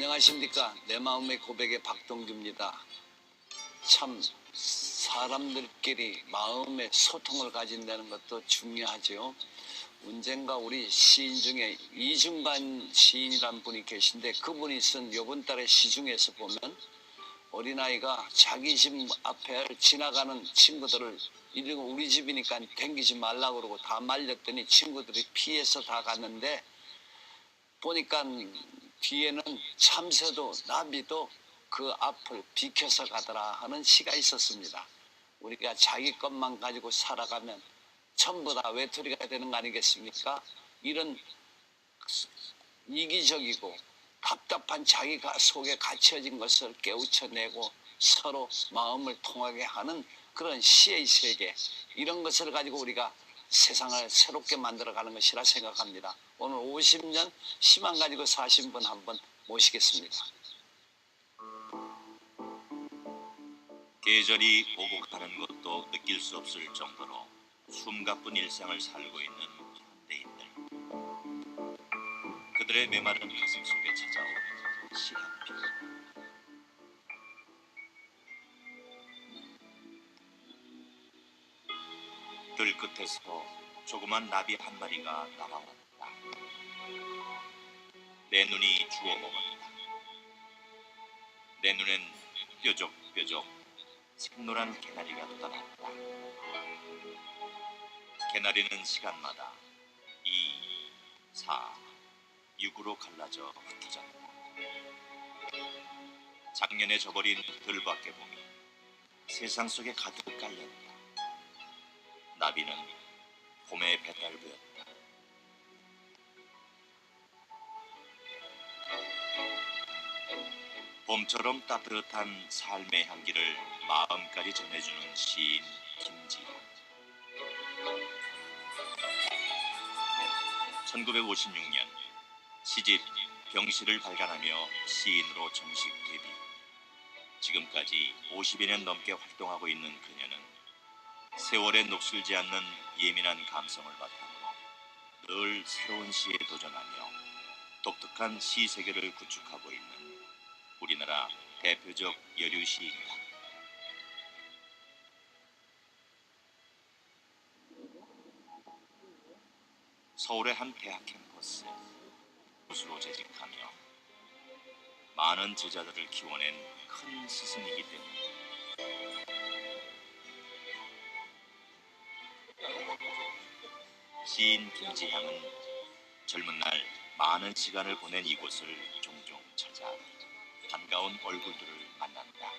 안녕하십니까. 내 마음의 고백의 박동규입니다. 참 사람들끼리 마음의 소통을 가진다는 것도 중요하죠. 언젠가 우리 시인 중에 이중관 시인이라는 분이 계신데 그분이 쓴 이번 달에 시 중에서 보면 어린아이가 자기 집 앞에 지나가는 친구들을 이러고 우리 집이니까 댕기지 말라고 그러고 다 말렸더니 친구들이 피해서 다 갔는데 보니까 뒤에는 참새도 나비도 그 앞을 비켜서 가더라 하는 시가 있었습니다. 우리가 자기 것만 가지고 살아가면 전부 다 외톨이가 되는 거 아니겠습니까? 이런 이기적이고 답답한 자기가 속에 갇혀진 것을 깨우쳐내고 서로 마음을 통하게 하는 그런 시의 세계, 이런 것을 가지고 우리가 세상을 새롭게 만들어가는 것이라 생각합니다. 오늘 50년 시만 가지고 사신 분 한번 모시겠습니다. 계절이 오고 가는 것도 느낄 수 없을 정도로 숨가쁜 일상을 살고 있는 현대인들. 그들의 메마른 가슴 속에 찾아온 시한빛. 들 끝에서 조그만 나비 한 마리가 날아왔다. 내 눈이 주워 먹었다. 내 눈엔 뾰족뾰족 색노란 개나리가 돋아났다. 개나리는 시간마다 2, 4, 6으로 갈라져 흩어졌다. 작년에 져버린 들밖에 봄이 세상 속에 가득 깔렸다. 나비는 봄의 배달부였다. 봄처럼 따뜻한 삶의 향기를 마음까지 전해주는 시인 김지향. 1956년 시집 병시를 발간하며 시인으로 정식 데뷔. 지금까지 50여 년 넘게 활동하고 있는 그녀는 세월에 녹슬지 않는 예민한 감성을 바탕으로 늘 새로운 시에 도전하며 독특한 시 세계를 구축하고 있는 우리나라 대표적 여류 시인이다. 서울의 한 대학 캠퍼스에 교수로 재직하며 많은 제자들을 키워낸 큰 스승이기 때문이다. 시인 김지향은 젊은 날 많은 시간을 보낸 이곳을 종종 찾아 반가운 얼굴들을 만난다.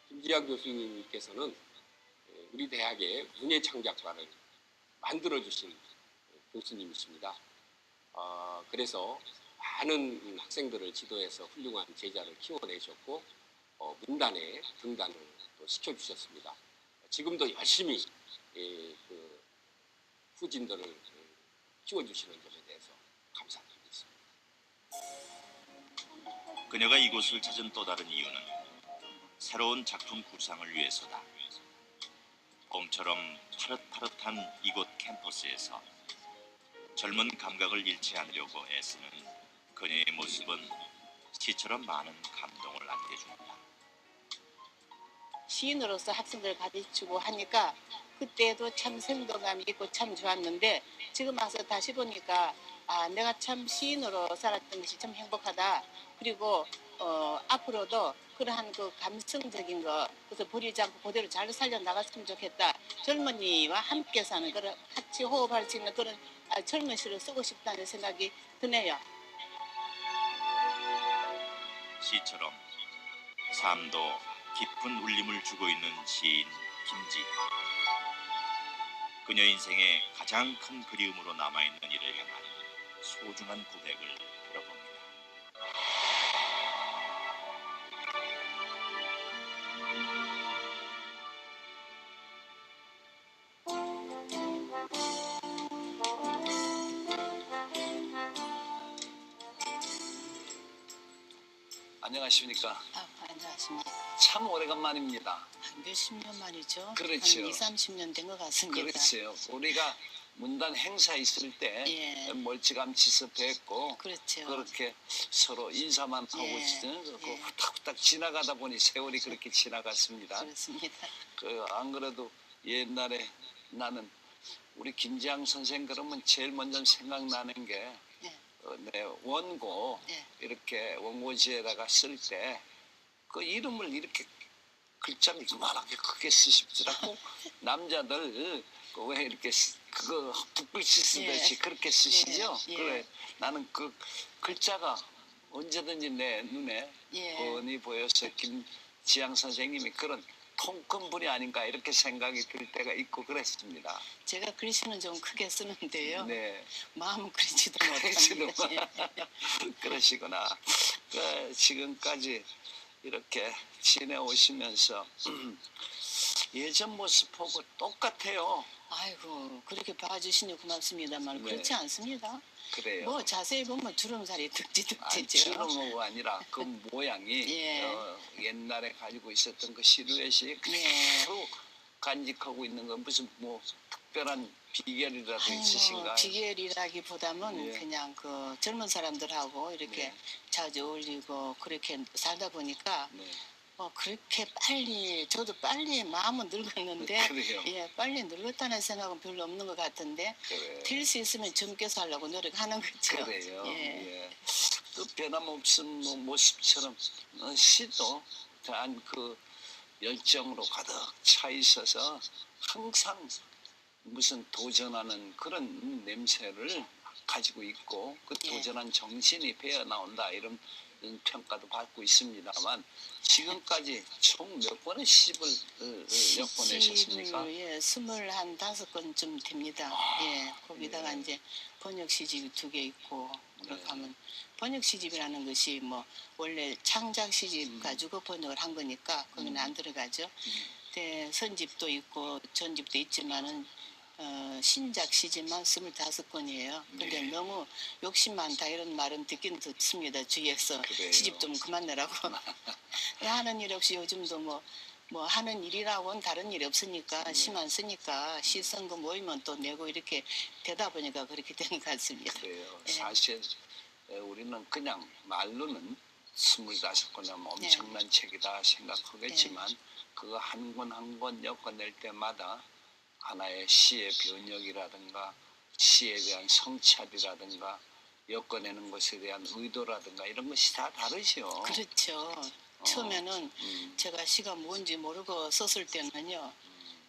김지향 교수님께서는 우리 대학의 문예창작과를 만들어주신 교수님이십니다. 그래서 많은 학생들을 지도해서 훌륭한 제자를 키워내셨고 문단에 등단을 또 시켜주셨습니다. 지금도 열심히 그 후진들을 키워주시는 점에 대해서 감사드리고 있습니다. 그녀가 이곳을 찾은 또 다른 이유는 새로운 작품 구상을 위해서다. 봄처럼 파릇파릇한 이곳 캠퍼스에서 젊은 감각을 잃지 않으려고 애쓰는 그녀의 모습은 시처럼 많은 감동을 안겨준다. 시인으로서 학생들을 가르치고 하니까 그때도 참 생동감이 있고 참 좋았는데 지금 와서 다시 보니까 내가 참 시인으로 살았던 것이 참 행복하다. 그리고 앞으로도 그러한 그 감성적인 거 그래서 버리지 않고 그대로 잘 살려나갔으면 좋겠다. 젊은이와 함께 사는 그런 같이 호흡할 수 있는 그런 젊은 시를 쓰고 싶다는 생각이 드네요. 시처럼 삶도 깊은 울림을 주고 있는 시인 김지향. 그녀 인생의 가장 큰 그리움으로 남아있는 이를 향한 소중한 고백을 들어봅니다. 안녕하십니까. 안녕하십니까. 참 오래간만입니다. 몇십 년 만이죠. 그렇죠. 한 20, 30년 된 것 같습니다. 그렇죠. 우리가 문단 행사 있을 때 예. 멀찌감치서 뵙고 그렇죠. 그렇게 서로 인사만 하고 예. 그 예. 후딱후딱 지나가다 보니 세월이 그렇게 지나갔습니다. 그렇습니다. 안 그래도 옛날에 나는 우리 김지향 선생 그러면 제일 먼저 생각나는 게 예. 내 원고 예. 이렇게 원고지에다가 쓸 때 그 이름을 이렇게 글자를 이만하게 크게 쓰시더라고. 남자들 왜 이렇게 그거 붓글씨 쓰듯이 예. 그렇게 쓰시죠? 예. 예. 그래 나는 그 글자가 언제든지 내 눈에 예. 뻔히 보여서 김지향 선생님이 그런 통큰 분이 아닌가 이렇게 생각이 들 때가 있고 그랬습니다. 제가 글씨는 좀 크게 쓰는데요. 네. 마음은 그리지도 그러시구나. 못합니다. 예. 그러시구나. 그 지금까지 이렇게 지내오시면서 예전 모습하고 똑같아요. 아이고 그렇게 봐주시니 고맙습니다만 네. 그렇지 않습니다. 그래요. 뭐 자세히 보면 주름살이 아니, 득지득지죠. 주름호가 아니라 그 모양이 예. 옛날에 가지고 있었던 그 시루엣이 예. 그대로 간직하고 있는 건 무슨 뭐 특별한 비결이라도 아니 있으신가요? 뭐 비결이라기보다는 예. 그냥 그 젊은 사람들하고 이렇게 네. 자주 어울리고 그렇게 살다 보니까 네. 뭐 그렇게 빨리 저도 빨리 마음은 늙었는데 그래요. 예 빨리 늙었다는 생각은 별로 없는 것 같은데 그래. 될 수 있으면 젊게 살려고 노력하는 거죠. 그래요. 예. 예. 그 변함없은 뭐 모습처럼 시도 그 열정으로 가득 차 있어서 항상 무슨 도전하는 그런 냄새를 가지고 있고 그 예. 도전한 정신이 배어 나온다 이런 평가도 받고 있습니다만 지금까지 총 몇 번의 시집을 엿보내셨습니까? 시집을 예 25건쯤 됩니다. 예 거기다가 예. 이제 번역 시집이 2개 있고 그렇게 네. 하면 번역 시집이라는 것이 뭐 원래 창작 시집 가지고 번역을 한 거니까 거기는 안 들어가죠. 근데 선집도 있고 전집도 있지만은 신작 시집만 25건이에요. 근데 네. 너무 욕심 많다 이런 말은 듣긴 듣습니다. 주위에서 그래요. 시집 좀 그만 내라고. 하는 일 없이 요즘도 뭐 하는 일이라고는 다른 일이 없으니까 시만 쓰니까 시 쓴 거 모이면 또 내고 이렇게 되다 보니까 그렇게 되는 것 같습니다. 그래요. 예. 사실 우리는 그냥 말로는 25권이면 엄청난 책이다 생각하겠지만 그거 한 권 한 권 엮어낼 때마다 하나의 시의 변혁이라든가 시에 대한 성찰이라든가 엮어내는 것에 대한 의도라든가 이런 것이 다 다르죠. 그렇죠. 처음에는 제가 시가 뭔지 모르고 썼을 때는요.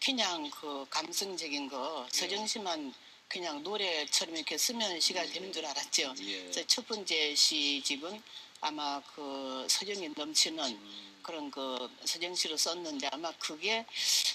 그냥 그 감성적인 거 서정시만 그냥 노래처럼 이렇게 쓰면 시가 되는 줄 알았죠. 예. 그래서 첫 번째 시집은 아마 그 서정이 넘치는 그런 그 서정시로 썼는데 아마 그게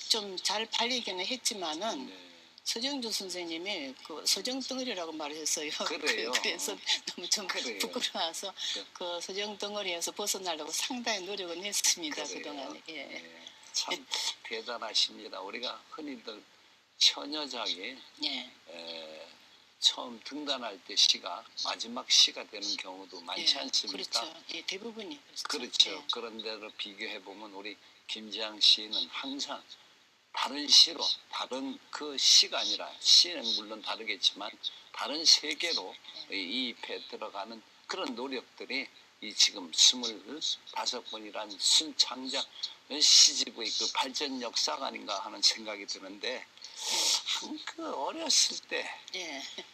좀 잘 팔리기는 했지만은 네. 서정주 선생님이 그 서정덩어리라고 말을 했어요. 그래요. 그래서 너무 좀 그래요. 부끄러워서 네. 그 서정덩어리에서 벗어나려고 상당히 노력은 했습니다. 그래요. 그동안에. 예. 네. 참 대단하십니다. 우리가 흔히들 처녀작이 예. 처음 등단할 때 시가 마지막 시가 되는 경우도 많지 예. 않습니까? 그렇죠. 예, 대부분이 그렇죠. 예. 그런 데로 비교해 보면 우리 김지향 시인은 항상 다른 시로 다른 그 시가 아니라 시는 물론 다르겠지만 다른 세계로 이입해 들어가는 그런 노력들이 이 지금 25권이란 순창작 시집의 그 발전 역사가 아닌가 하는 생각이 드는데 그 어렸을 때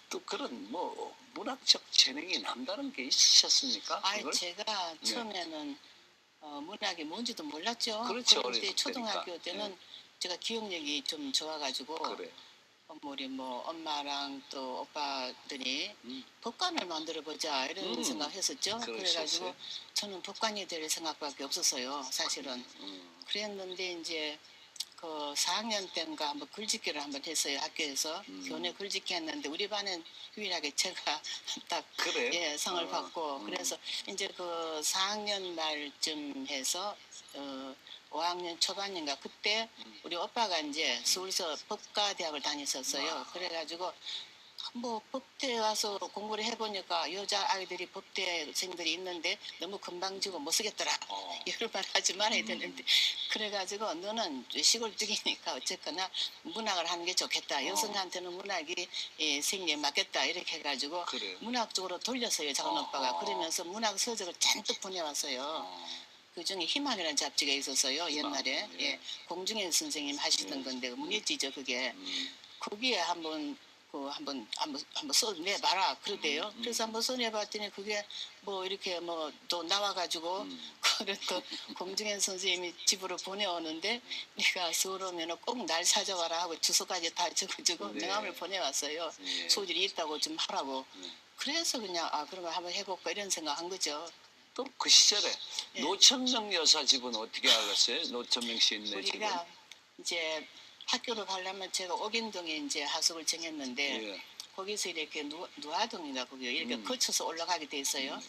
또 예. 그런 뭐 문학적 재능이 남다른 게 있으셨습니까? 아이 그걸? 제가 네. 처음에는 문학이 뭔지도 몰랐죠. 그렇죠. 그런데 어렸을 초등학교 때니까. 때는 제가 기억력이 좀 좋아가지고 그래. 우리 뭐 엄마랑 또 오빠들이 음. 법관을 만들어 보자 이런 생각했었죠. 그러셨어요. 그래가지고 저는 법관이 될 생각밖에 없었어요. 사실은. 그랬는데 이제 그 4학년 때인가 한번 글짓기를 한번 했어요. 학교에서 교내 글짓기 했는데 우리 반은 유일하게 제가 딱 그래요? 예, 상을 받고 그래서 이제 그 4학년 말쯤 해서 5학년 초반인가 그때 우리 오빠가 이제 서울서 법과대학을 다녔었어요. 그래가지고 뭐 법대에 와서 공부를 해보니까 여자 아이들이 법대생들이 있는데 너무 건방지고 못 쓰겠더라. 이런 말 하지 말아야 되는데 그래가지고 너는 시골 쪽이니까 어쨌거나 문학을 하는 게 좋겠다. 여성한테는 문학이 생기에 맞겠다. 이렇게 해가지고 그래요. 문학 쪽으로 돌렸어요. 작은 오빠가. 그러면서 문학 서적을 잔뜩 보내왔어요. 그중에 희망이라는 잡지가 있었어요. 옛날에. 예. 예. 공중현 선생님 하시던 건데 문예지죠 그게. 거기에 한번 써내봐라 그러대요. 그래서 한번 써내봤더니 그게 뭐 이렇게 뭐 또 나와가지고 그걸 또 공중현 선생님이 집으로 보내오는데 네가 서울 오면 꼭 날 찾아와라 하고 주소까지 다 적어주고 네. 명함을 보내왔어요. 예. 소질이 있다고 좀 하라고. 네. 그래서 그냥 그런 거 한번 해볼까 이런 생각한 거죠. 또 그 시절에 예. 노천명 여사 집은 어떻게 알았어요? 노천명 시인네 집은. 우리가 이제 학교를 가려면 제가 옥인동에 이제 하숙을 정했는데 예. 거기서 이렇게 누아동인가 거기 이렇게 음. 거쳐서 올라가게 돼 있어요.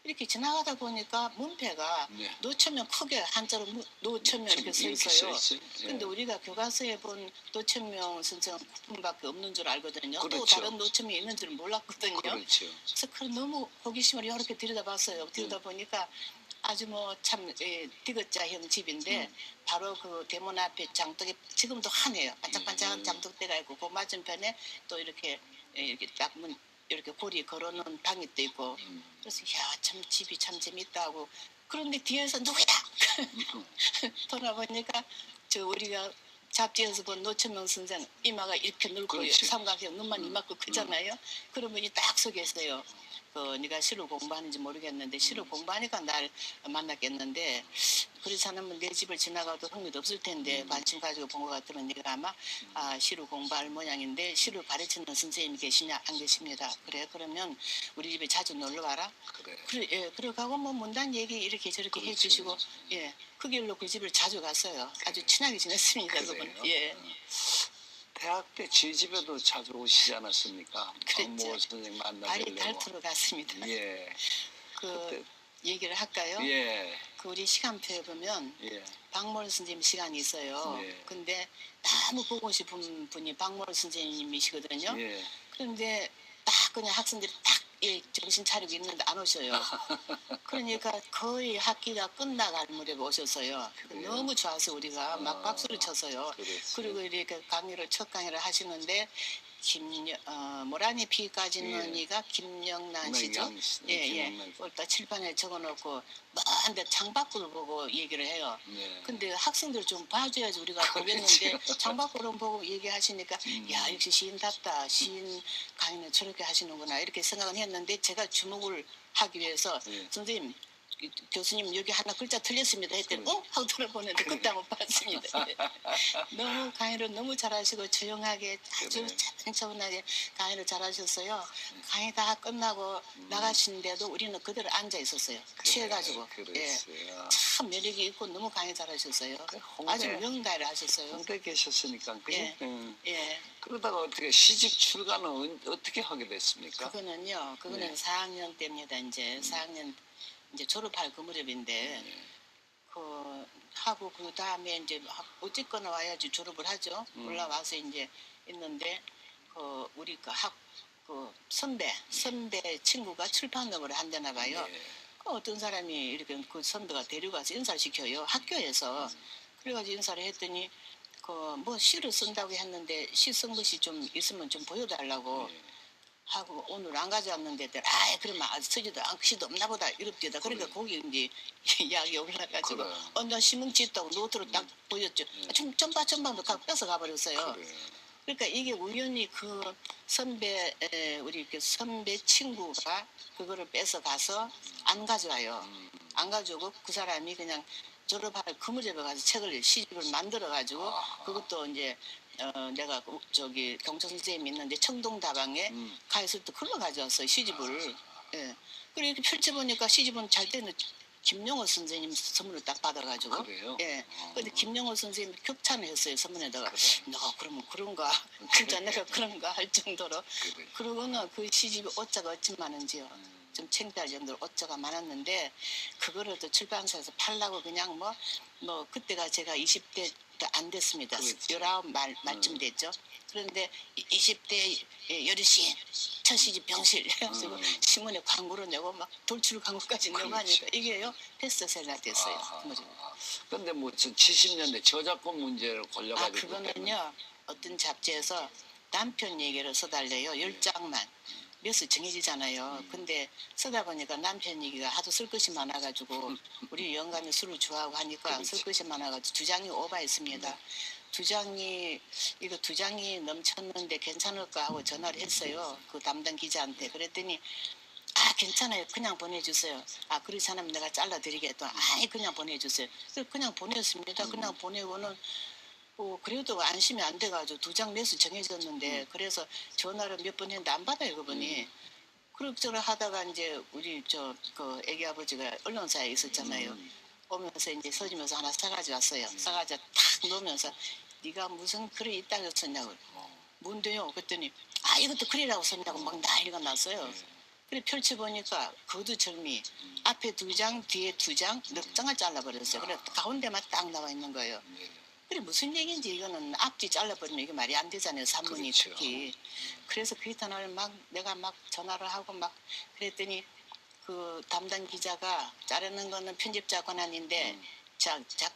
이렇게 지나가다 보니까 문패가 네. 노천명 크게 한자로 노천명 이렇게 써 있어요. 근데 우리가 교과서에 본 노천명 선생은 국분밖에 없는 줄 알거든요. 또 그렇죠. 다른 노천명이 있는 줄 몰랐거든요. 그렇죠. 그래서 그걸 너무 호기심을 이렇게 들여다봤어요. 들여다보니까 아주 뭐 참 디귿자형 집인데 바로 그 대문 앞에 장독이 지금도 하네요. 반짝반짝한 장독대가 있고 그 맞은편에 또 이렇게 딱 문 이렇게 고리 걸어놓은 방이 또 있고 그래서 야 참 집이 참 재밌다 하고 그런데 뒤에서 누구야? 돌아보니까 저 우리가 잡지에서 본 노천명 선생 이마가 이렇게 넓고 그렇지. 삼각형 눈만 이만큼 크잖아요. 그런 분이 딱 서 계세요. 네가 시를 공부하는지 모르겠는데 시를 공부하니까 날 만났겠는데 그렇지 않으면 내 집을 지나가도 흥미도 없을 텐데 관심 가지고 본 것 같으면 네가 아마 시를 공부할 모양인데 시를 가르치는 선생님이 계시냐 안 계십니다. 그래 그러면 우리 집에 자주 놀러 와라. 그래. 예, 그러고 뭐 문단 얘기 이렇게 저렇게 그렇지. 해주시고 예, 그 길로 그 집을 자주 갔어요. 아주 친하게 지냈습니다. 그분. 그래요? 예. 대학 때 제 집에도 자주 오시지 않았습니까? 그랬죠. 박모 선생 발이 만나뵈려고. 닳도록 갔습니다. 예. 그 얘기를 할까요? 예. 그 우리 시간표에 보면 예. 박모를 선생님 시간이 있어요. 네. 근데 너무 보고 싶은 분이 박모를 선생님이시거든요. 예. 그런데 딱 그냥 학생들이 딱 정신 차리고 있는데 안 오셔요. 그러니까 거의 학기가 끝나갈 무렵에 오셨어요. 그래요? 너무 좋아서 우리가 막 박수를 쳤어요. 그랬어요. 그리고 이렇게 첫 강의를 하시는데 모라니 피까지는 예. 이가 김영란 씨죠. 김영란 씨, 예, 예. 김영란 씨. 그걸 딱 칠판에 적어놓고 먼데 창밖으로 보고 얘기를 해요. 네. 근데 학생들 좀 봐줘야지 우리가 보겠는데 창밖으로 보고 얘기하시니까 야 역시 시인답다. 시인 강의는 저렇게 하시는구나 이렇게 생각은 했는데 제가 주목을 하기 위해서 예. 선생님 교수님 여기 하나 글자 틀렸습니다 했더니 하고 돌아보는데 그때 한번 봤습니다. 너무 강의를 너무 잘하시고 조용하게 아주 그래. 차분차분하게 강의를 잘하셨어요. 강의 다 끝나고 나가시는데도 우리는 그대로 앉아 있었어요. 취해가지고. 예. 그랬어요. 참 매력이 있고 너무 강의 잘하셨어요. 홍대. 아주 명가를 하셨어요. 홍대 계셨으니까 그지? 예. 예. 그러다가 어떻게 시집 출간은 어떻게 하게 됐습니까? 그거는 네. 4학년 때입니다. 이제 4학년 이제 졸업할 그 무렵인데 네. 하고 그 다음에 이제 어쨌거나 와야지 졸업을 하죠. 올라와서 이제 있는데 우리 선배 친구가 출판업을 한다나 봐요. 네. 어떤 사람이 이렇게 그 선배가 데려가서 인사를 시켜요. 학교에서. 그래가지고 인사를 했더니 뭐 시를 쓴다고 했는데 시 쓴 것이 좀 있으면 좀 보여달라고. 네. 하고 오늘 안 가져왔는데 그러면 쓰지도 않고 시도 없나 보다 이럽디다. 그러니까 그래. 거기 이제 이야기 올라가지고 그래. 나 시뭉치 있다고 노트로 딱 보였죠. 전방도 뺏어 가버렸어요. 그래. 그러니까 이게 우연히 그 우리 그 선배 친구가 그거를 뺏어 가서 안 가져와요. 안 가져오고 그 사람이 그냥 졸업할 그 무렵에 가서 시집을 만들어 가지고 그것도 이제 내가 저기 경찰 선생님이 있는데 청동다방에 가 있을 때 그걸로 가져왔어요 시집을. 예. 그리고 이렇게 펼쳐보니까 시집은 잘 때는 김영호 선생님 선물을 딱 받아가지고. 그래요? 예. 근데 김영호 선생님이 격찬을 했어요 선물에다가. 그래. 너가 그러면 그런가? 진짜 내가 그런가 할 정도로. 그래. 그러고는 그 시집이 어짜가 어찌 많은지요. 좀 창피할 정도로 어쩌가 많았는데 그거를 또 출판사에서 팔라고 그냥 뭐 그때가 제가 20대 20도 안 됐습니다. 그렇지. 19말쯤 됐죠. 그런데 20대 여르신 첫 시집 병실 해가지고 신문에 광고를 내고 막 돌출 광고까지 내고 그렇지. 하니까 이게요 패스트셀러 됐어요. 근데 뭐 70년대 저작권 문제를 걸려가지고 그거는요 어떤 잡지에서 남편 얘기를 써달래요. 10장만 몇 수 정해지잖아요. 근데 쓰다 보니까 남편 얘기가 하도 쓸 것이 많아가지고 우리 영감이 술을 좋아하고 하니까 그렇지. 쓸 것이 많아가지고 2장이 오버했습니다. 두 장이 넘쳤는데 괜찮을까 하고 전화를 했어요. 그 담당 기자한테. 그랬더니 괜찮아요. 그냥 보내주세요. 그렇지 않으면 내가 잘라드리겠다. 그냥 보내주세요. 그래서 그냥 보냈습니다. 그냥 보내고는 그래도 안심이 안 돼가지고 2장 매수 정해졌는데 그래서 전화를 몇 번 했는데 안 받아요 그분이. 그럭저럭 하다가 이제 우리 그 애기 아버지가 언론사에 있었잖아요. 오면서 이제 서지면서 하나 사가지고 왔어요. 사가지고 탁 놓으면서 네가 무슨 글이 있다고 썼냐고. 뭔데요? 그랬더니 이것도 글이라고 썼냐고 막 난리가 났어요. 그래 펼쳐보니까 거두절미 앞에 2장 뒤에 2장 넉 장을 잘라버렸어요. 그래 가운데만 딱 나와 있는 거예요. 그래 무슨 얘기인지 이거는 앞뒤 잘라버리면 이게 말이 안 되잖아요. 산문이 그렇죠. 특히. 그래서 그 이튿날 내가 막 전화를 하고 막 그랬더니 그 담당 기자가 자르는 거는 편집자 권한인데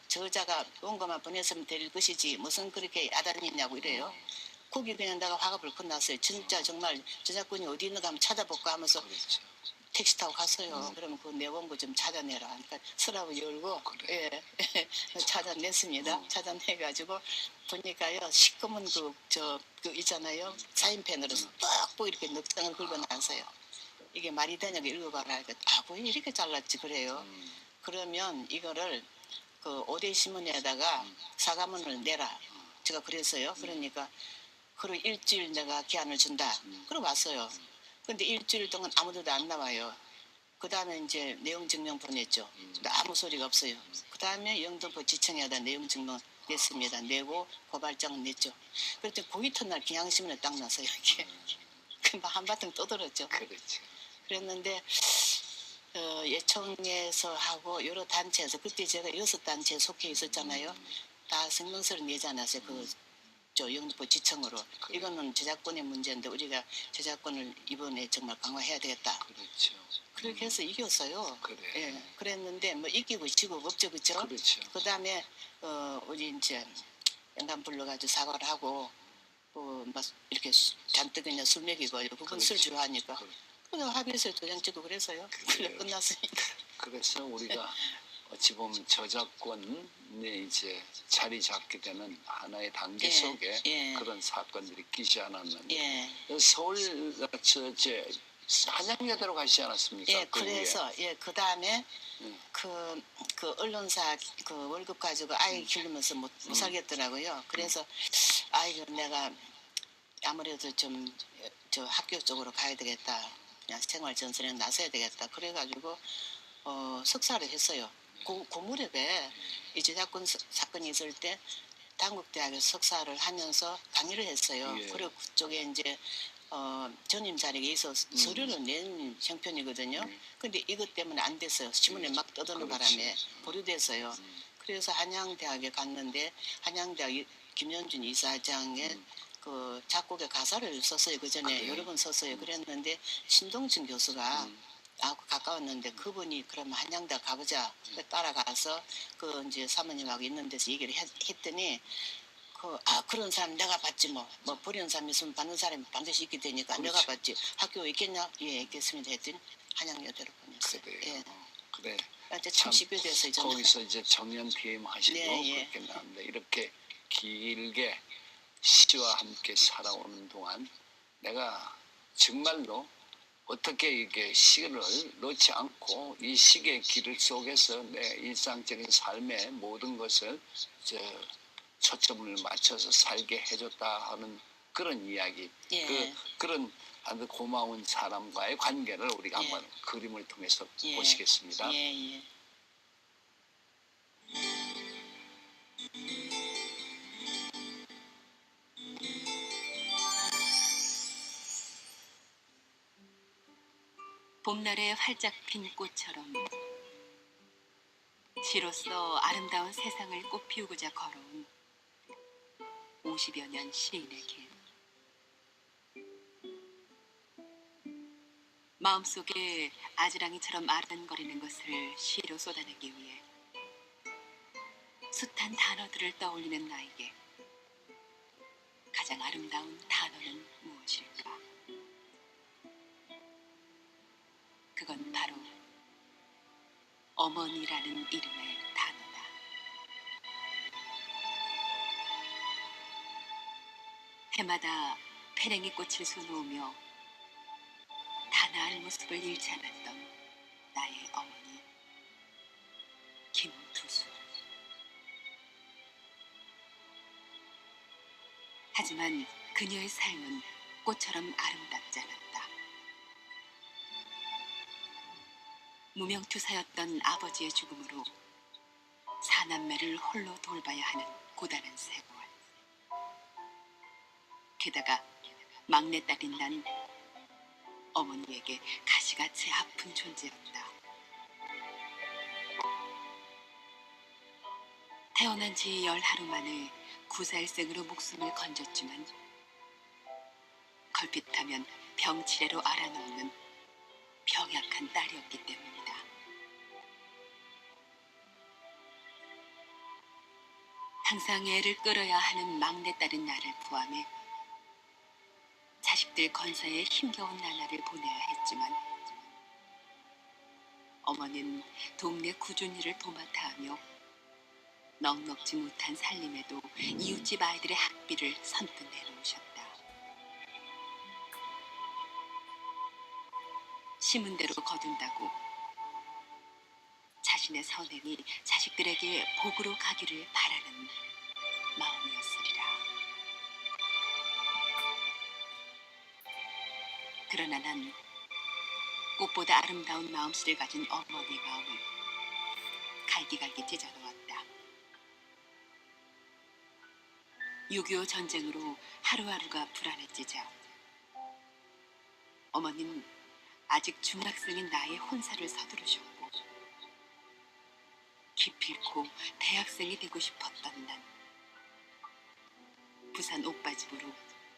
저자가 온 것만 보냈으면 될 것이지 무슨 그렇게 야단이냐고 이래요. 거기 그냥 내가 화가 불끈 났어요. 진짜 정말 저작권이 어디 있는가 한번 찾아볼까 하면서 그렇죠. 택시 타고 갔어요. 그러면 그 내원고 좀 찾아내라. 그러니까 서랍을 열고 찾아냈습니다. 찾아내가지고 보니까요 시꺼먼 그 있잖아요. 사인펜으로 딱 이렇게 넉 장을 긁어놨어요. 이게 말이 되냐고 읽어봐라. 왜 이렇게 잘랐지 그래요. 그러면 이거를 그 5대 신문에다가 사과문을 내라. 제가 그랬어요. 그러니까 그리고 일주일 내가 기한을 준다. 그러고 왔어요. 근데 일주일 동안 아무데도 안 나와요. 그 다음에 이제 내용 증명 보냈죠. 아무 소리가 없어요. 그 다음에 영등포 지청에다 내용 증명 냈습니다. 내고 고발장을 냈죠. 그랬더니 그 이튿날 경향신문에 딱 났어요. 이게. 한바탕 떠들었죠. 그렇죠. 그랬는데 예총에서 하고 여러 단체에서 그때 제가 6단체에 속해 있었잖아요. 다 성명서를 내지 않았어요. 영등포 지청으로. 이거는 저작권의 문제인데 우리가 저작권을 이번에 정말 강화해야 되겠다. 그렇죠. 그렇게 해서 이겼어요. 그래. 예, 그랬는데 뭐 이기고 지고 없죠, 그렇죠? 그렇죠. 그다음에 우리 이제 영감 불러가지고 사과를 하고 막 이렇게 잔뜩 그냥 술 먹이고 그분 술 좋아하니까. 그래서 합의해서 도장 찍고 그래서요. 그래 끝났으니까. 그래서 우리가 어찌 보면 저작권에 이제 자리 잡게 되는 하나의 단계 속에 그런 사건들이 끼지 않았는데 서울 한양여대로 가시지 않았습니까? 그래서 그 다음에 그 언론사 그 월급 가지고 아이 기르면서 못 살겠더라고요. 그래서 내가 아무래도 좀 저 학교 쪽으로 가야 되겠다. 그냥 생활 전선에 나서야 되겠다. 그래가지고 석사를 했어요. 그 무렵에 이 저작권 사건이 있을 때 단국대학에서 석사를 하면서 강의를 했어요. 그리고 그쪽에 이제 전임 자리에 있어서 서류를 낸 형편이거든요. 근데 이것 때문에 안 됐어요. 신문에 막 떠드는 바람에 보류됐어요. 그래서 한양대학에 갔는데 한양대학 김현준 이사장의 그 작곡의 가사를 썼어요. 그 전에 여러 번 썼어요. 그랬는데 신동춘 교수가 나하고 가까웠는데 그분이 그러면 한양대학 가보자. 따라가서 그 이제 사모님하고 있는 데서 얘기를 했더니 그런 사람 내가 봤지 뭐 버리는 사람 있으면 받는 사람이 반드시 있게 되니까 내가 봤지. 학교 있겠냐? 예, 있겠습니다. 했더니 한양여대로 보냈어요. 그래요. 그래. 이제 참 쉽게 됐어요. 저는. 거기서 이제 정년 퇴임하시고 그렇게 나왔는데 이렇게 길게 시와 함께 살아오는 동안 내가 정말로 어떻게 이게 시를 놓지 않고 이 시의 길 속에서 내 일상적인 삶의 모든 것을 초점을 맞춰서 살게 해줬다 하는 그런 이야기, 그런 아주 고마운 사람과의 관계를 우리가 한번 그림을 통해서 보시겠습니다. 봄날에 활짝 핀 꽃처럼 시로써 아름다운 세상을 꽃피우고자 걸어온 50여 년 시인의 길. 마음속에 아지랑이처럼 아른거리는 것을 시로 쏟아내기 위해 숱한 단어들을 떠올리는 나에게 가장 아름다운 단어는 무엇일까? 그건 바로 어머니라는 이름의 단어다. 해마다 페랭이 꽃을 수놓으며 단아한 모습을 잃지 않았던 나의 어머니 김두수. 하지만 그녀의 삶은 꽃처럼 아름답지 않았다. 무명투사였던 아버지의 죽음으로 사남매를 홀로 돌봐야 하는 고단한 세월. 게다가 막내딸인 난 어머니에게 가시같이 아픈 존재였다. 태어난 지 10하루 만에 구사일생으로 목숨을 건졌지만 걸핏하면 병치레로 알아놓는 병약한 딸이었기 때문이다. 항상 애를 끌어야 하는 막내딸인 나를 포함해 자식들 건사에 힘겨운 나날을 보내야 했지만 어머니는 동네 꾸준히를 도맡아 하며 넉넉지 못한 살림에도 이웃집 아이들의 학비를 선뜻 내놓으셨다. 심은 대로 거둔다고 자신의 선행이 자식들에게 복으로 가기를 바라는 마음이었으리라. 그러나 난 꽃보다 아름다운 마음씨를 가진 어머니의 마음을 갈기갈기 찢어놓았다. 6.25 전쟁으로 하루하루가 불안해지자 어머니는 아직 중학생인 나의 혼사를 서두르셨고 기필코 대학생이 되고 싶었던 난 부산 오빠집으로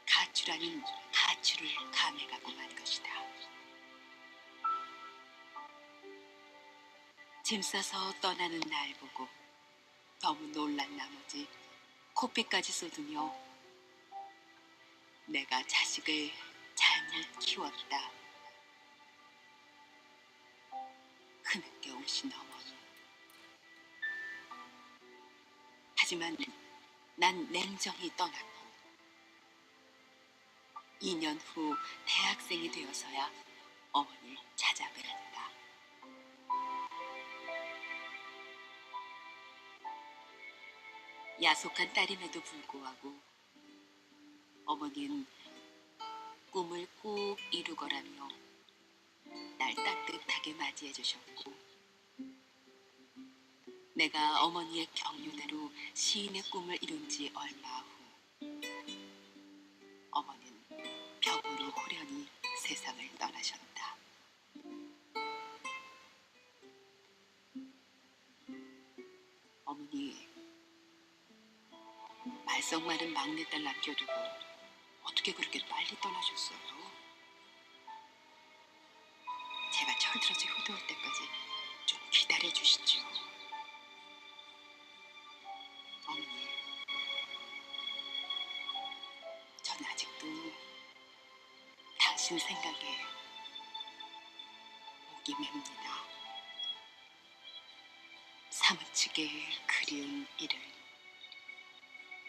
가출 아닌 가출을 감해가고 만 것이다. 짐 싸서 떠나는 날 보고 너무 놀란 나머지 코피까지 쏟으며 내가 자식을 잘못 키웠다 흐느껴 오신 어머니. 하지만 난 냉정히 떠났고 2년 후 대학생이 되어서야 어머니를 찾아뵈었다. 야속한 딸임에도 불구하고 어머니는 꿈을 꼭 이루거라며 날 따뜻하게 맞이해 주셨고 내가 어머니의 격려대로 시인의 꿈을 이룬 지 얼마 후 어머니는 병으로 호련히 세상을 떠나셨다. 어머니, 말썽 많은 막내딸 남겨두고 어떻게 그렇게 빨리 떠나셨어요? 제가 철들어서 효도할 때까지 좀 기다려주시죠. 어머니, 전 아직도 당신 생각에 목이 맵니다. 사무치게 그리운 이를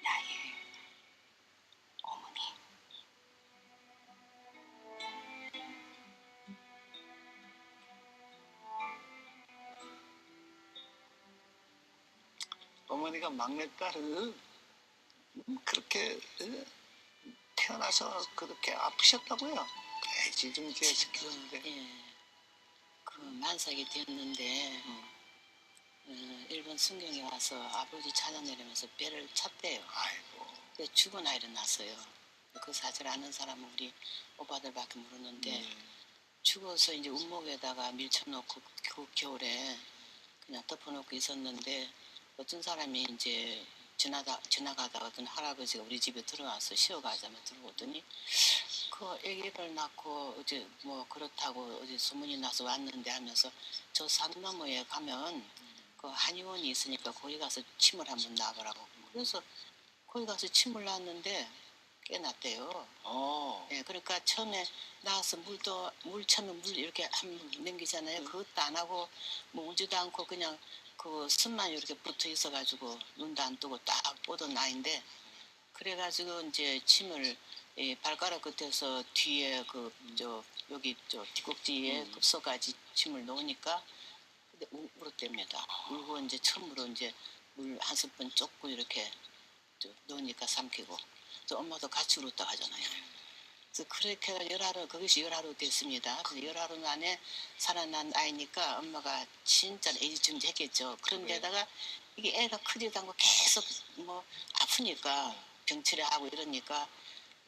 나의 어머니. 어머니가 막내딸을 그렇게 태어나서 그렇게 아프셨다고요? 애지중지에 시키는데. 예, 그 만삭이 됐는데 일본 순경에 와서 아버지 찾아내려면서 배를 찼대요. 아이고. 근데 죽은 아이를 낳았어요. 그 사실 아는 사람은 우리 오빠들밖에 모르는데 죽어서 이제 운목에다가 밀쳐놓고 그 겨울에 그냥 덮어놓고 있었는데 어떤 사람이 이제 지나가다가 어떤 할아버지가 우리 집에 들어와서 쉬어가자면 들어오더니 그 아기를 낳고 어제 뭐 그렇다고 어제 소문이 나서 왔는데 하면서 저 산 너머에 가면 그 한의원이 있으니까 거기 가서 침을 한번 놔보라고. 그래서 거기 가서 침을 놨는데 꽤 낫대요. 예, 그러니까 처음에 나와서 물 차면 물 이렇게 한번 넘기잖아요. 그것도 안 하고 뭐 울지도 않고 그냥 그 숨만 이렇게 붙어 있어가지고 눈도 안 뜨고 딱 뻗은 나인데 그래가지고 이제 침을 발가락 끝에서 뒤에 그 여기 뒤꼭지에 급소까지 침을 놓으니까 근데 울었답니다. 울고 이제 처음으로 이제 물 한 스푼 쫓고 이렇게 넣으니까 삼키고 또 엄마도 같이 울었다 하잖아요. 그래서 그렇게 그것이 열하루 됐습니다. 열하루 만에 살아난 아이니까 엄마가 진짜 애지중지했겠죠. 그런데다가 이게 애가 크지도 않고 계속 뭐 아프니까 병치레하고 이러니까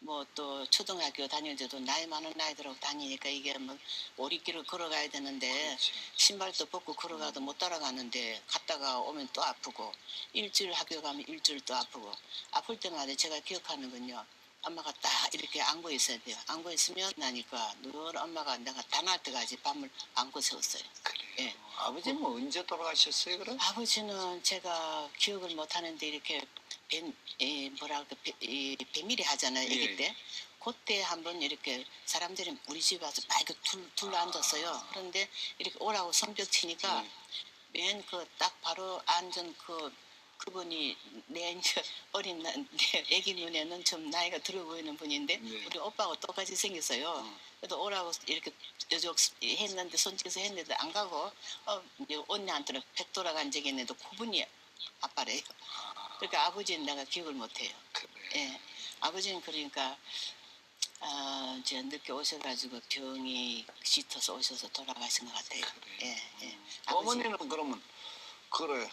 뭐 또 초등학교 다닐 때도 나이 많은 아이들하고 다니니까 이게 뭐 오리길을 걸어가야 되는데 신발도 벗고 걸어가도 못 따라가는데 갔다가 오면 또 아프고 일주일 학교 가면 일주일 또 아프고 아플 때마다 제가 기억하는 건요. 엄마가 딱 이렇게 안고 있어야 돼요. 안고 있으면 나니까 늘 엄마가 내가 다 날 때까지 밤을 안고 세웠어요. 그래요. 예. 아버지는 언제 돌아가셨어요, 그럼? 아버지는 제가 기억을 못 하는데 이렇게 배밀이 하잖아요. 아기 때. 그때 한번 이렇게 사람들이 우리 집 와서 막 이렇게 둘러앉았어요. 그런데 이렇게 오라고 손뼉 치니까 맨 그 딱 바로 앉은 그분이 내 이제 내 아기 눈에는 좀 나이가 들어 보이는 분인데 우리 오빠하고 똑같이 생겼어요. 그래도 오라고 이렇게 요쪽 했는데 손짓을 했는데 안 가고 이제 언니한테는 백 돌아간 적이 있는데 그분이 아빠래요. 그러니까 아버지는 내가 기억을 못해요. 예, 아버지는 그러니까 이제 늦게 오셔가지고 병이 짙어서 오셔서 돌아가신 것 같아요. 예, 예. 어머니는 그러면 그래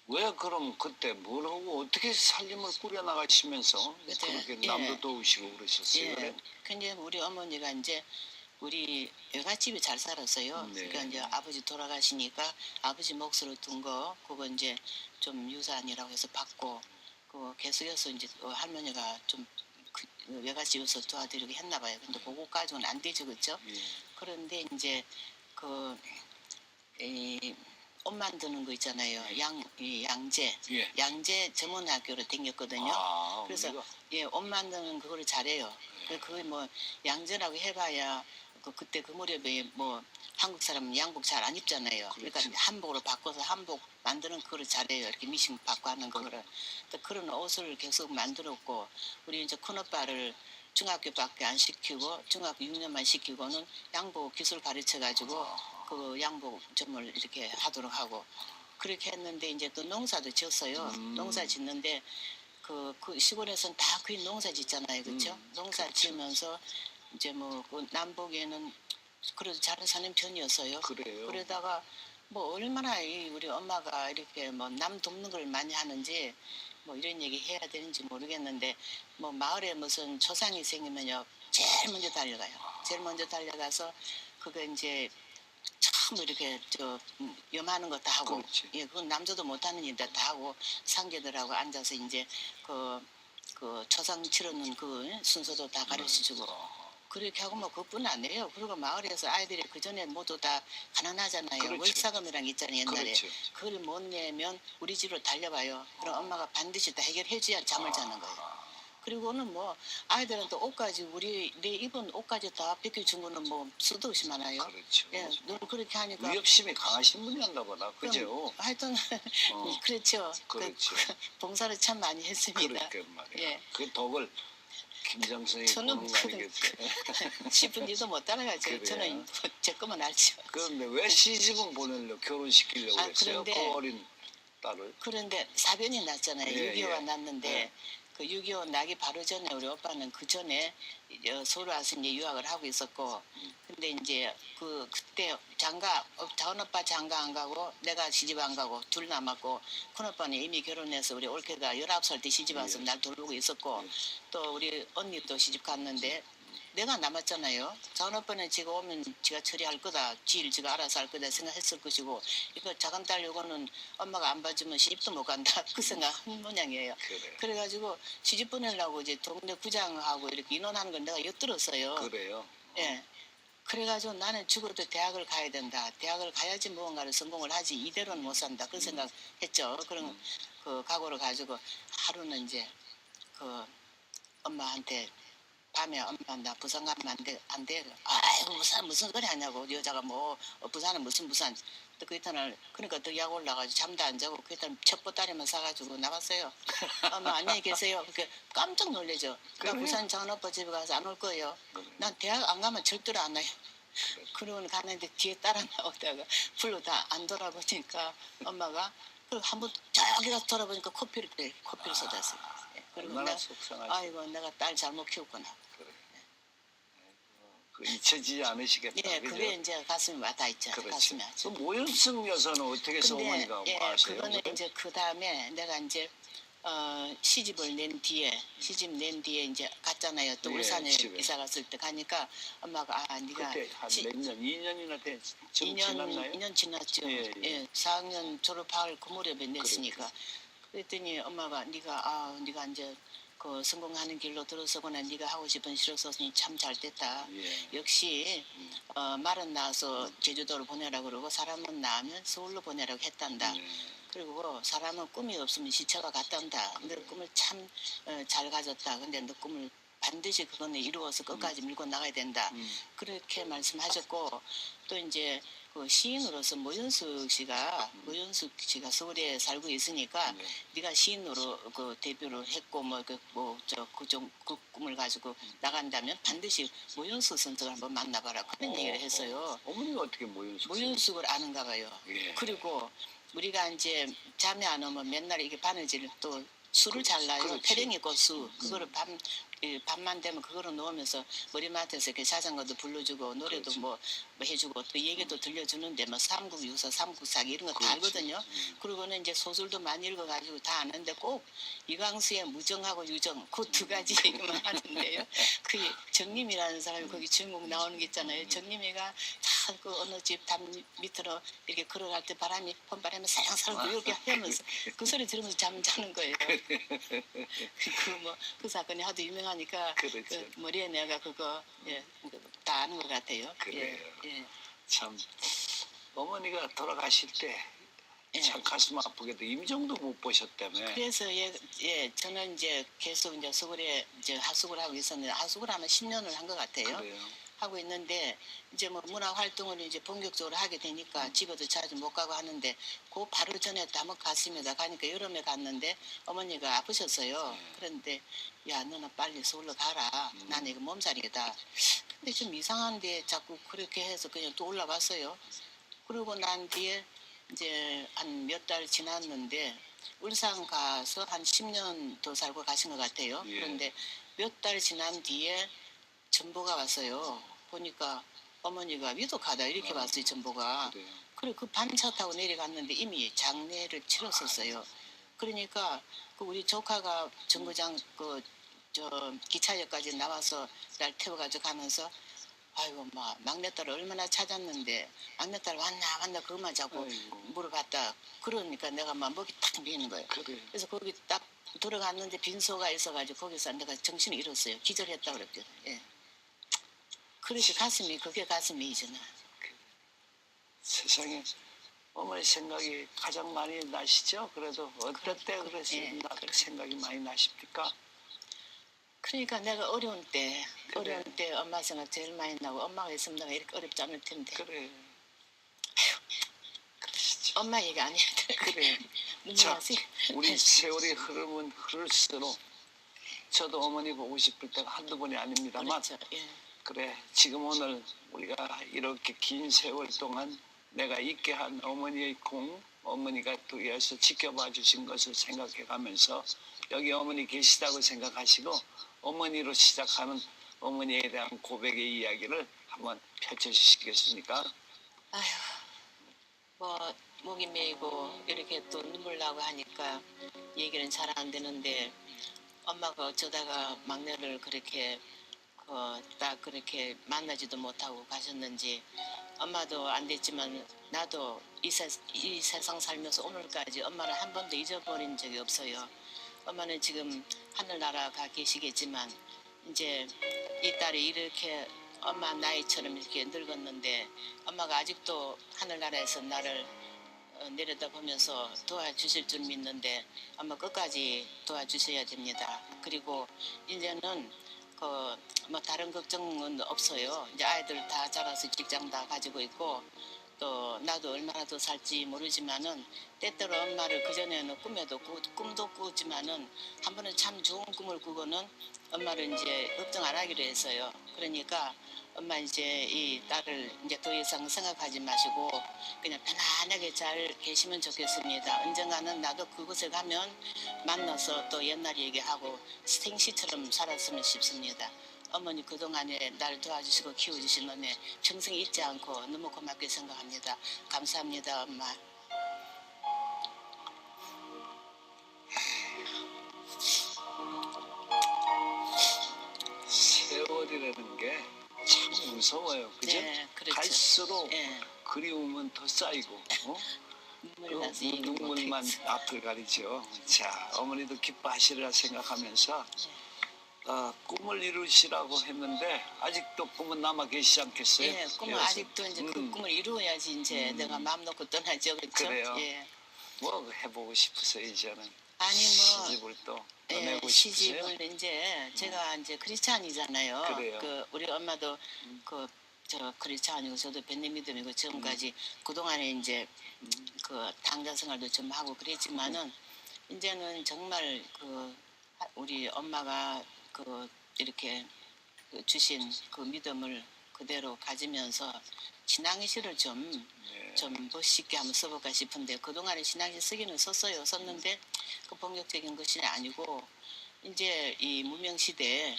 왜 그럼 그때 뭘 하고 어떻게 살림을 꾸려나가시면서 그렇게 남도 도우시고 그러셨어요? 예. 그래? 근데 우리 어머니가 이제 우리 여갓집이 잘 살았어요. 그러니까 이제 아버지 돌아가시니까 아버지 몫으로 둔 거 그거 이제 좀 유산이라고 해서 받고 그 계속해서 이제 할머니가 좀 외갓집에서 도와드리고 했나 봐요. 근데 그거 가지고는 안 되죠, 그렇죠? 그런데 이제 옷 만드는 거 있잖아요. 양재 전문학교로 다녔거든요. 그래서 옷 만드는 그거를 잘해요. 그게 뭐 양재라고 해봐야 그때 그 무렵에 뭐 한국 사람은 양복 잘 안 입잖아요. 그러니까 한복으로 바꿔서 한복 만드는 그거를 잘해요. 이렇게 미싱 받고 하는 거를. 그런 옷을 계속 만들었고 우리 이제 큰오빠를 중학교밖에 안 시키고 중학교 6년만 시키고는 양복 기술 가르쳐 가지고 그 양복점을 이렇게 하도록 하고 그렇게 했는데 이제 또 농사도 지었어요. 농사 짓는데 그 시골에서는 다 거의 농사 짓잖아요, 그렇죠? 농사 지으면서 이제 뭐 그 남북에는 그래도 잘 사는 편이었어요. 그래요. 그러다가 뭐 얼마나 우리 엄마가 이렇게 뭐 남 돕는 걸 많이 하는지 뭐 이런 얘기 해야 되는지 모르겠는데 뭐 마을에 무슨 조상이 생기면요 제일 먼저 달려가요. 제일 먼저 달려가서 그거 이제 처음 이렇게 염하는 거 다 하고 예 그건 남자도 못하는 일다 다 하고 상계들하고 앉아서 이제 그 초상 치르는 그 순서도 다 가르쳐주고 그렇게 하고 뭐 그것뿐 아니에요. 그리고 마을에서 아이들이 그 전에 모두 다 가난하잖아요. 월사금이랑 있잖아요 옛날에. 그걸 못 내면 우리 집으로 달려와요. 그럼 엄마가 반드시 다 해결해줘야 잠을 자는 거예요. 그리고는 뭐 아이들한테 옷까지 내 입은 옷까지 다 벗겨준 거는 뭐 수도 없이 많아요. 그렇죠. 예, 늘 그렇게 하니까. 위협심이 강하신 분이었나 보다. 그죠? 하여튼 그렇죠. 그렇죠. 봉사를 참 많이 했습니다. 그러니까 말이야. 예. 그 덕을 김정선이 저는 보는 거 아니겠어요? 10분지도 못 따라가죠. 그래요? 저는 제 것만 알죠. 그런데 왜 시집은 보내려고 결혼시키려고 그랬어요? 그런데, 그 어린 딸을. 그런데 사변이 났잖아요. 예, 6.25가 예. 났는데 예. 그 6.25 나기 바로 전에 우리 오빠는 그 전에 서울 와서 이제 유학을 하고 있었고 근데 이제 그때 작은 오빠 장가 안 가고 내가 시집 안 가고 둘 남았고 큰 오빠는 이미 결혼해서 우리 올케가 19살 때 시집 와서 날 돌보고 있었고 또 우리 언니도 시집 갔는데 내가 남았잖아요. 작은 오빠는 지가 오면 지가 처리할 거다. 지일 지가 알아서 할 거다 생각했을 것이고 이거 작은 딸 요거는 엄마가 안 봐주면 시집도 못 간다. 그 생각한 모양이에요. 그래. 그래가지고 시집 보내려고 이제 동네 구장하고 이렇게 인원하는 걸 내가 엿들었어요. 그래요. 예. 그래가지고 나는 죽어도 대학을 가야 된다. 대학을 가야지 무언가를 성공을 하지. 이대로는 못 산다. 그 생각했죠. 그런 그 각오를 가지고 하루는 이제 그 엄마한테 밤에 엄마 나 부산 가면 안 돼. 아이고 무슨 소리 하냐고 여자가 뭐 부산은 무슨 부산. 또 그 이튿날 그러니까 또 약 올라가지고 잠도 안 자고 그 이튿날 첩보따리만 사가지고 나갔어요. 엄마 안녕히 계세요. 그렇게 깜짝 놀래죠. 나 그래? 부산 작은 오빠 집에 가서 안 올 거예요. 그래. 난 대학 안 가면 절대로 안 와요. 그러고 가는데 뒤에 따라 나오다가 불로 다 안 돌아보니까 엄마가 그리고 한번 저기 가서 돌아보니까 커피를 쏟았어요. 예, 그리고 얼마나 내가 속상하지. 아이고 내가 딸 잘못 키웠구나. 그래. 그 잊혀지지 않으시겠다. 예, 그죠? 그게 이제 가슴이 와닿았죠. 그렇지. 가슴이 그 아주. 모윤승 여사는 어떻게 해서 근데 어머니가 예, 아세요? 그거는 그걸? 이제 그 다음에 내가 이제 시집을 낸 뒤에 이제 갔잖아요. 또 예, 울산에 집에. 이사 갔을 때 가니까 엄마가 네가 그때 한 몇 년, 2년이나 좀 2년 지났나요? 2년 지났죠. 예, 예, 예. 4학년 졸업할 그 무렵에 냈으니까. 그랬더니 엄마가 네가 이제 그 성공하는 길로 들어서거나 네가 하고 싶은 실업소송이 참 잘 됐다. 예. 역시 말은 낳아서 제주도로 보내라고 그러고 사람은 낳으면 서울로 보내라고 했단다. 그리고 사람은 꿈이 없으면 시체가 같단다. 너 꿈을 참 잘 가졌다. 근데 너 꿈을 반드시 그거는 이루어서 끝까지 밀고 나가야 된다. 그렇게 말씀하셨고 또 이제 그 시인으로서 모윤숙 씨가 서울에 살고 있으니까 네. 네가 시인으로 그 데뷔를 했고 그 꿈을 가지고 나간다면 반드시 모윤숙 선생을 한번 만나봐라 그런 얘기를 했어요. 어머니가 어떻게 모윤숙? 모윤숙을 아는가 봐요. 예. 그리고 우리가 이제 잠이 안 오면 맨날 이게 바느질 또 술을 잘 나요. 그렇지. 페랭이 꽃수 그거를 밤만 되면 그거를 넣으면서 머리맡에서 이렇게 자전거도 불러주고 노래도 그렇지. 뭐 해주고 또 얘기도 들려주는데 뭐 삼국유서, 삼국사기 이런 거 다 그렇지. 알거든요. 그리고는 이제 소설도 많이 읽어가지고 다 아는데 꼭 이광수의 무정하고 유정 그 두 가지 얘기만 하는데요. 그 정림이라는 사람이 거기 주인공 나오는 게 있잖아요. 정림이가 다 그 어느 집 담 밑으로 이렇게 걸어갈 때 봄바람이 살랑살랑 이렇게 하면서 그 소리 들으면서 잠 자는 거예요. 그 사건이 하도 유명하니까 그렇죠. 그 머리에 내가 그거 다 아는 것 같아요. 그래요. 예. 참 어머니가 돌아가실 때 참 예. 가슴 아프게도 임종도 못 보셨다며. 그래서 저는 이제 계속 이제 서울에 이제 하숙을 하고 있었는데 하숙을 하면 10년을 한 것 같아요. 그래요. 하고 있는데 이제 뭐 문화 활동을 이제 본격적으로 하게 되니까 집에도 자주 못 가고 하는데 그 바로 전에 또 한번 갔습니다. 가니까 여름에 갔는데 어머니가 아프셨어요. 그런데 야 너는 빨리 서울로 가라. 나는 이거 몸살이다. 근데 좀 이상한데 자꾸 그렇게 해서 그냥 또 올라갔어요. 그러고 난 뒤에 이제 한 몇 달 지났는데 울산 가서 한 10년 더 살고 가신 것 같아요. 예. 그런데 몇 달 지난 뒤에 전보가 왔어요. 보니까 어머니가 위독하다 이렇게 왔어요. 전보가. 그래요. 그래 그 반차 타고 내려갔는데 이미 장례를 치렀었어요. 그러니까 그 우리 조카가 정거장 기차역까지 나와서 날 태워가지고 가면서 아이고 막내딸 얼마나 찾았는데 막내딸 왔나 그것만 자꾸 아이고. 물어봤다. 그러니까 내가 막 목이 탁 메이는 거예요. 그래. 그래서 거기 딱 들어갔는데 빈소가 있어가지고 거기서 내가 정신을 잃었어요. 기절했다 그랬거든. 예. 그래서 그게 가슴이 이제는. 세상에 어머니 생각이 가장 많이 나시죠? 그래도 어떨 때 그래서 예, 생각이 많이 나십니까? 그러니까 내가 어려운 때 그래. 엄마 생각 제일 많이 나고 엄마가 있으면 내가 이렇게 어렵지 않을 텐데 그래. 그러시죠. 엄마 얘기 안 해야 돼. 그래. 눈물 자, 나지? 우리 세월이 흐를수록 저도 어머니 보고 싶을 때가 한두 번이 아닙니다만 그렇죠. 예. 그래 지금 오늘 우리가 이렇게 긴 세월 동안 내가 있게 한 어머니의 공 어머니가 또 위해서 지켜봐 주신 것을 생각해 가면서 여기 어머니 계시다고 생각하시고 어머니로 시작하는 어머니에 대한 고백의 이야기를 한번 펼쳐주시겠습니까? 아휴 뭐 목이 메이고 이렇게 또 눈물 나고 하니까 얘기는 잘 안 되는데 엄마가 어쩌다가 막내를 그렇게 딱 그렇게 만나지도 못하고 가셨는지 엄마도 안 됐지만 나도 이 세상 살면서 오늘까지 엄마를 한 번도 잊어버린 적이 없어요. 엄마는 지금 하늘나라 가 계시겠지만 이제 이 딸이 이렇게 엄마 나이처럼 이렇게 늙었는데 엄마가 아직도 하늘나라에서 나를 내려다보면서 도와주실 줄 믿는데 엄마 끝까지 도와주셔야 됩니다. 그리고 이제는 뭐 다른 걱정은 없어요. 이제 아이들 다 자라서 직장 다 가지고 있고 또 나도 얼마나 더 살지 모르지만은 때때로 엄마를 그전에는 꿈도 꾸지만은 한 번은 참 좋은 꿈을 꾸고는 엄마를 이제 걱정 안 하기로 했어요. 그러니까 엄마 이제 이 딸을 이제 더 이상 생각하지 마시고 그냥 편안하게 잘 계시면 좋겠습니다. 언젠가는 나도 그곳에 가면 만나서 또 옛날 얘기하고 생시처럼 살았으면 싶습니다. 어머니 그동안에 날 도와주시고 키워주신 은혜 평생 잊지 않고 너무 고맙게 생각합니다. 감사합니다, 엄마. 세월이라는 게 참 무서워요. 그죠? 네, 그렇죠. 갈수록 예, 그리움은 더 쌓이고 눈물 나서 얘기 눈물만 못하겠어. 앞을 가리죠. 자, 어머니도 기뻐하시리라 생각하면서 꿈을 이루시라고 했는데 아직도 꿈은 남아 계시지 않겠어요? 예, 꿈을 그래서, 아직도 이제 그 꿈을 이루어야지 이제 내가 마음 놓고 떠나죠, 그렇죠? 그래요? 예. 뭐 해보고 싶으세요 이제는? 아니 뭐 시집을 또 예, 떠내고 싶으세요? 시집을 이제 제가 이제 크리스찬이잖아요. 그래요. 그 우리 엄마도 저 크리스찬이고 저도 벤네 믿음이고 지금까지 그동안에 이제 그 당자 생활도 좀 하고 그랬지만은 이제는 정말 우리 엄마가 이렇게 주신 그 믿음을 그대로 가지면서 신앙시를 좀 멋있게 한번 써볼까 싶은데 그동안에 신앙시 쓰기는 썼는데 그 본격적인 것이 아니고 이제 이 무명 시대에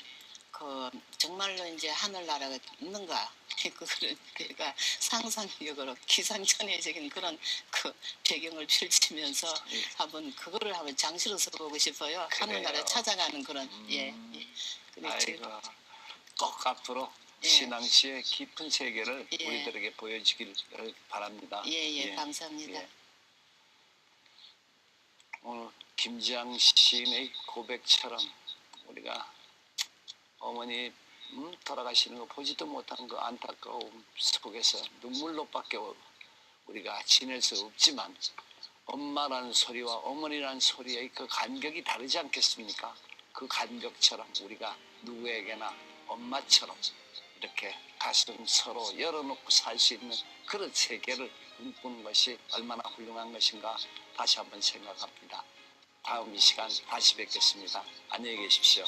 정말로 이제 하늘나라가 있는가 그거를 그러니까 상상력으로 기상천외적인 그런 배경을 펼치면서 한번 그거를 한번 장시로 써보고 싶어요. 그래요. 하늘나라 찾아가는 그런 예. 근데 지금 아이고 꼭 앞으로 예. 신앙시의 깊은 세계를 예. 우리들에게 보여주길 바랍니다. 예, 감사합니다. 예. 오늘 김지향 시인의 고백처럼 우리가 어머니 돌아가시는 거 보지도 못한 그 안타까움 속에서 눈물로밖에 우리가 지낼 수 없지만 엄마라는 소리와 어머니라는 소리의 그 간격이 다르지 않겠습니까? 그 간격처럼 우리가 누구에게나 엄마처럼 이렇게 가슴 서로 열어놓고 살 수 있는 그런 세계를 꿈꾸는 것이 얼마나 훌륭한 것인가 다시 한번 생각합니다. 다음 이 시간 다시 뵙겠습니다. 안녕히 계십시오.